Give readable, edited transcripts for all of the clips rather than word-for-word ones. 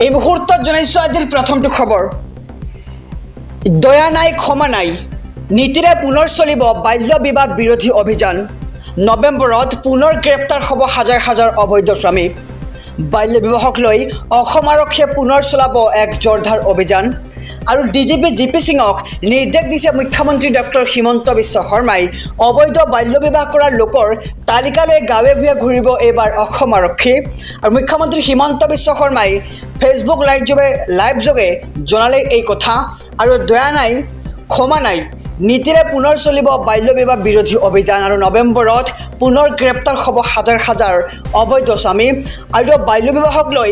এই মুহূৰ্তত জনাইছো আজিৰ প্ৰথমটো খবৰ দয়া নাই ক্ষমা নাই নীতিৰে পুনৰ চলিব বাল্য বিবাহ বিৰোধী অভিযান নৱেম্বৰত পুনৰ গ্ৰেপ্তাৰ হ'ব হাজাৰ হাজাৰ অবৈধ স্বামী বাল্য বিবাহক লৈ অসম আৰক্ষীয়ে পুনৰ চলাব এক জোৰদাৰ অভিযান আৰু ডিজিপি জিপি সিঙক নিৰ্দেশ দিছে মুখ্যমন্ত্ৰী ডক্টৰ হিমন্ত বিশ্ব শৰ্মাই অবৈধ বাল্য বিবাহ কৰা লোকৰ তালিকালৈ গাঁৱে ভূঞে ঘূৰিব এইবাৰ অসম আৰক্ষী আৰু মুখ্যমন্ত্ৰী হিমন্ত বিশ্ব শৰ্মাই ফেচবুক লাইভ যোগে জনালে এই কথা আৰু দয়া নাই ক্ষমা নাই নীতিৰে পুনৰ চলিব বাল্য বিবাহ বিৰোধী অভিযান আৰু নৱেম্বৰত পুনৰ গ্ৰেপ্তাৰ হ'ব হাজাৰ হাজাৰ অবৈধ স্বামী আৰু বাল্য বিবাহক লৈ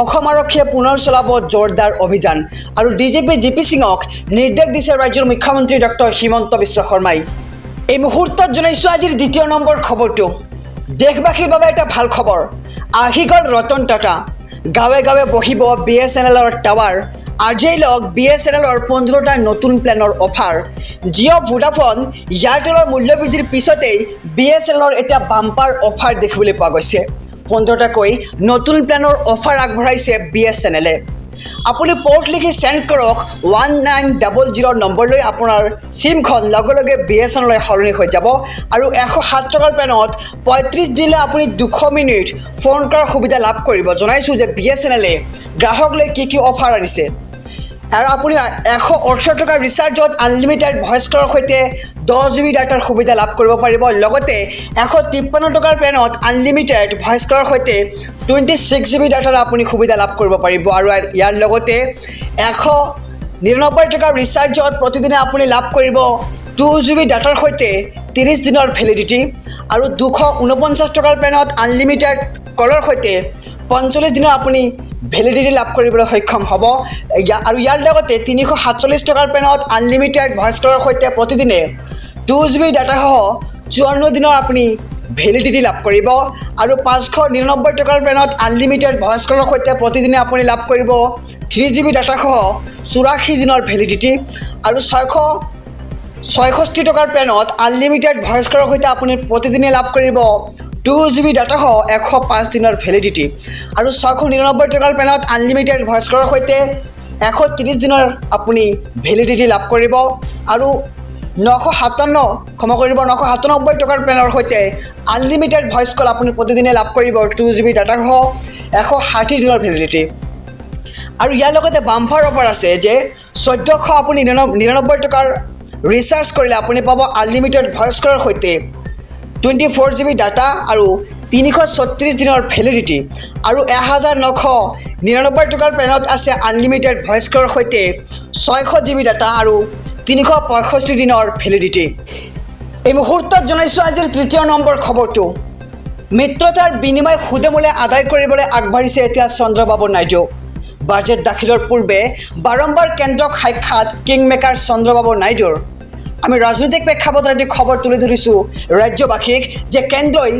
অসম আৰক্ষীয়ে পুনৰ চলাব জোৰদাৰ অভিযান আৰু ডিজিপি জিপি সিঙক নিৰ্দেশ দিছে ৰাজ্যৰ মুখ্যমন্ত্ৰী ডক্টৰ হিমন্ত বিশ্ব শৰ্মাই এই মুহূৰ্তত জনাইছো আজিৰ দ্বিতীয় নম্বৰ খবৰটো দেশবাসীৰ বাবে এটা ভাল খবৰ আহি গ'ল ৰতন টাটা গাঁৱে গাঁৱে বহিব BSNLৰ টাৱাৰ আজিয়ে লগ BSNLৰ 15টা নতুন প্লেনৰ অফাৰ জিঅ' ভোডাফোন এয়াৰটেলৰ মূল্য বৃদ্ধিৰ পিছতেই BSNLৰ এতিয়া বাম্পাৰ অফাৰ দেখিবলৈ পোৱা গৈছে 15টাকৈ নতুন প্লেনৰ অফাৰ আগবঢ়াইছে BSNLে আপুনি পোৰ্ট লিখি সেন্ড কৰক 1900 নম্বৰলৈ আপোনাৰ সিমখন লগে লগে BSNLলৈ সলনি হৈ যাব আৰু 107 টকাৰ প্লেনত 35 দিলে আপুনি 200 মিনিট ফোন কৰাৰ সুবিধা লাভ কৰিব জনাইছো যে BSNLে গ্ৰাহকলৈ কি অফাৰ আনিছে আৰু আপুনি 168 টকাৰ ৰিচাৰ্জত আনলিমিটেড ভয়েস কলৰ সৈতে 10 GB ডাটাৰ সুবিধা লাভ কৰিব পাৰিব লগতে 153 টকাৰ প্লেনত আনলিমিটেড ভয়েস কলৰ সৈতে 26 GB ডাটাৰ আপুনি সুবিধা লাভ কৰিব পাৰিব আৰু ইয়াৰ লগতে 199 টকাৰ ৰিচাৰ্জত প্ৰতিদিনে আপুনি লাভ কৰিব 2 GB ডাটাৰ সৈতে 30 দিনৰ ভ্যালিডিটি আৰু 249 টকাৰ প্লেনত আনলিমিটেড কলৰ সৈতে 45 দিনৰ আপুনি ভ্যালিডিটি লাভ কৰিবলৈ সক্ষম হ'ব আৰু ইয়াৰ লগতে 347 টকাৰ প্লেনত আনলিমিটেড ভয়েস কলৰ সৈতে প্ৰতিদিনে 2 GB ডাটা সহ 54 দিনৰ আপুনি ভ্যালিডিটি লাভ কৰিব আৰু 599 টকাৰ প্লেনত আনলিমিটেড ভয়েস কলৰ সৈতে প্ৰতিদিনে আপুনি লাভ কৰিব 3 GB ডাটা সহ 84 দিনৰ ভ্যালিডিটি আৰু 666 টকাৰ প্লেনত আনলিমিটেড ভয়েস কলৰ সৈতে আপুনি প্ৰতিদিনে লাভ কৰিব 2 GB ডাটা সহ 105 দিনৰ ভ্যালিডিটি আৰু 699 টকাৰ প্লেনত আনলিমিটেড ভয়েস কলৰ সৈতে 130 দিনৰ আপুনি ভ্যালিডিটি লাভ কৰিব আৰু 997 টকাৰ প্লেনৰ সৈতে আনলিমিটেড ভয়েস কল আপুনি প্ৰতিদিনে লাভ কৰিব 2 GB ডাটা সহ 160 দিনৰ ভ্যালিডিটি আৰু ইয়াৰ লগতে বাম্পাৰ অফাৰ আছে যে 1400 আপুনি 99 টকাৰ ৰিচাৰ্জ কৰিলে আপুনি পাব আনলিমিটেড ভয়েস কলৰ সৈতে 24 GB ডাটা আৰু 336 দিনৰ ভ্যালিডিটি আৰু 1999 টকাৰ প্লেনত আছে আনলিমিটেড ভয়েস কলৰ সৈতে 600 GB ডাটা আৰু 365 দিনৰ ভ্যালিডিটি এই মুহূৰ্তত জনাইছো আজিৰ তৃতীয় নম্বৰ খবৰটো মিত্ৰতাৰ বিনিময় সুদেমূলে আদায় কৰিবলৈ আগবাঢ়িছে এতিয়া চন্দ্ৰবাবু নাইডু বাজেট দাখিলৰ পূৰ্বে বাৰম্বাৰ কেন্দ্ৰক সাক্ষাৎ কিংমেকাৰ চন্দ্ৰবাবু নাইডুৰ আমি ৰাজনৈতিক প্ৰেক্ষাপটত খবৰ তুলি ধৰিছো ৰাজ্যবাসীক যে কেন্দ্ৰই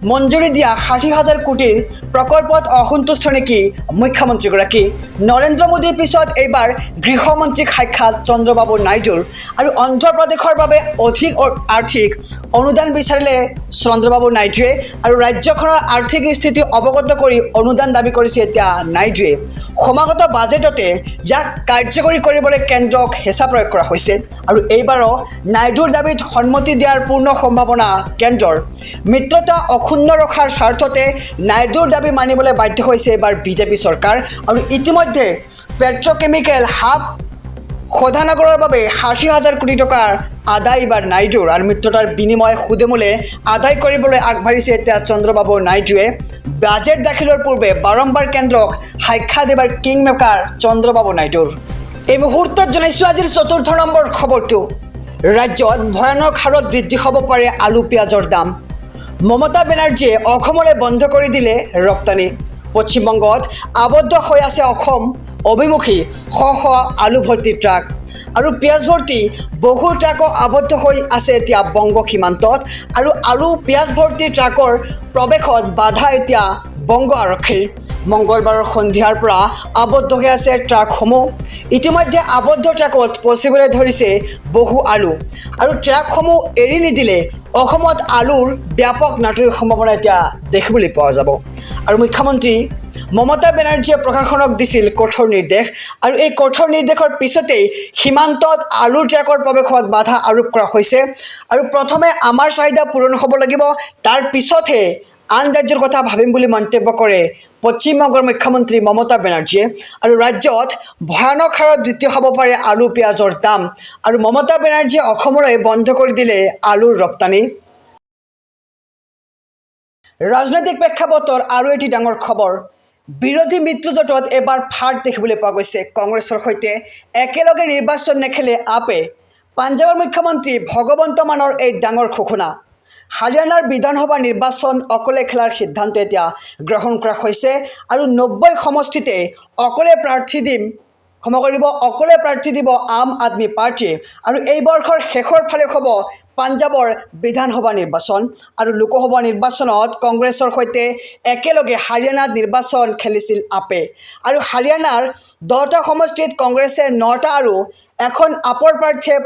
মঞ্জুৰি দিয়া 60,000 কোটিৰ প্ৰকল্পত অসন্তুষ্ট নেকি মুখ্যমন্ত্ৰীগৰাকী নৰেন্দ্ৰ মোদীৰ পিছত এইবাৰ গৃহমন্ত্ৰীক সাক্ষাৎ চন্দ্ৰবাবু নাইডুৰ আৰু অন্ধ্ৰপ্ৰদেশৰ বাবে অধিক আৰ্থিক অনুদান বিচাৰিলে চন্দ্ৰবাবু নাইডুৱে আৰু ৰাজ্যখনৰ আৰ্থিক স্থিতি অৱগত কৰি অনুদান দাবী কৰিছে এতিয়া নাইডুৱে সমাগত বাজেটতে ইয়াক কাৰ্যকৰী কৰিবলৈ কেন্দ্ৰক হেঁচা প্ৰয়োগ কৰা হৈছে আৰু এইবাৰো নাইডুৰ দাবীত সন্মতি দিয়াৰ পূৰ্ণ সম্ভাৱনা কেন্দ্ৰৰ মিত্ৰতা অক্ষুণ্ণ ৰখাৰ স্বাৰ্থতে নাইডুৰ দাবী মানিবলৈ বাধ্য হৈছে এইবাৰ বিজেপি চৰকাৰ আৰু ইতিমধ্যে পেট্ৰকেমিকেল হাব শোধনাগাৰৰ বাবে 60,000 কোটি টকাৰ আদায় এইবাৰ নাইডুৰ আৰু মিত্ৰতাৰ বিনিময় সুদেমূলে আদায় কৰিবলৈ আগবাঢ়িছে এতিয়া চন্দ্ৰবাবু নাইডুৱে বাজেট দাখিলৰ পূৰ্বে বাৰম্বাৰ কেন্দ্ৰক সাক্ষাৎ এবাৰ কিংমেকাৰ চন্দ্ৰবাবু নাইডুৰ এই মুহূৰ্তত জনাইছো আজিৰ চতুৰ্থ নম্বৰ খবৰটো ৰাজ্যত ভয়ানক হাৰত বৃদ্ধি হ'ব পাৰে আলু পিঁয়াজৰ দাম মমতা বেনাৰ্জীয়ে অসমলৈ বন্ধ কৰি দিলে ৰপ্তানি পশ্চিমবংগত আবদ্ধ হৈ আছে অসম অভিমুখী শ আলু ভৰ্তি ট্ৰাক আৰু পিঁয়াজ ভৰ্তি বহু ট্ৰাকো আবদ্ধ হৈ আছে এতিয়া বংগ সীমান্তত আৰু আলু পিঁয়াজ ভৰ্তি ট্ৰাকৰ প্ৰৱেশত বাধা এতিয়া বংগ আৰক্ষীৰ মঙ্গলবাৰৰ সন্ধিয়াৰ পৰা আবদ্ধ হৈ আছে ট্ৰাকসমূহ ইতিমধ্যে আবদ্ধ ট্ৰাকত পচিবলৈ ধৰিছে বহু আলু আৰু ট্ৰাকসমূহ এৰি নিদিলে অসমত আলুৰ ব্যাপক নাটনিৰ সম্ভাৱনা এতিয়া দেখিবলৈ পোৱা যাব আৰু মুখ্যমন্ত্ৰী মমতা বেনাৰ্জীয়ে প্ৰশাসনক দিছিল কঠোৰ নিৰ্দেশ আৰু এই কঠোৰ নিৰ্দেশৰ পিছতেই সীমান্তত আলুৰ ট্ৰাকৰ প্ৰৱেশত বাধা আৰোপ কৰা হৈছে আৰু প্ৰথমে আমাৰ চাহিদা পূৰণ হ'ব লাগিব, তাৰ পিছতহে আন ৰাজ্যৰ কথা ভাবিম বুলি মন্তব্য কৰে পশ্চিমবংগৰ মুখ্যমন্ত্ৰী মমতা বেনাৰ্জীয়ে। আৰু ৰাজ্যত ভয়ানক হাৰত বৃদ্ধি হ'ব পাৰে আলু পিঁয়াজৰ দাম আৰু মমতা বেনাৰ্জীয়ে অসমলৈ বন্ধ কৰি দিলে আলুৰ ৰপ্তানি। ৰাজনৈতিক প্ৰেক্ষাপটৰ আৰু এটি ডাঙৰ খবৰ, বিৰোধী মিত্ৰজোঁটত এবাৰ ফাট দেখিবলৈ পোৱা গৈছে। কংগ্ৰেছৰ সৈতে একেলগে নিৰ্বাচন নেখেলে আপে। পাঞ্জাৱৰ মুখ্যমন্ত্ৰী ভগৱন্ত মানৰ এই ডাঙৰ ঘোষণা। হাৰিয়ানাৰ বিধানসভা নিৰ্বাচন অকলে খেলাৰ সিদ্ধান্ত এতিয়া গ্ৰহণ কৰা হৈছে আৰু 90 সমষ্টিতে অকলে প্ৰাৰ্থী দিব আম আদমি পাৰ্টীয়ে। আৰু এই বৰ্ষৰ শেষৰ ফালে হ'ব পাঞ্জাৱৰ বিধানসভা নিৰ্বাচন আৰু লোকসভা নিৰ্বাচনত কংগ্ৰেছৰ সৈতে একেলগে হাৰিয়ানাত নিৰ্বাচন খেলিছিল আপে। আৰু হাৰিয়ানাৰ 10টা সমষ্টিত কংগ্ৰেছে 9টা আৰু এখন আপৰ প্ৰাৰ্থীয়ে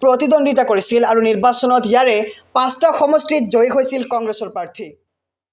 প্ৰতিদ্বন্দ্বিতা কৰিছিল আৰু নিৰ্বাচনত ইয়াৰে 5টা সমষ্টিত জয়ী হৈছিল কংগ্ৰেছৰ প্ৰাৰ্থী।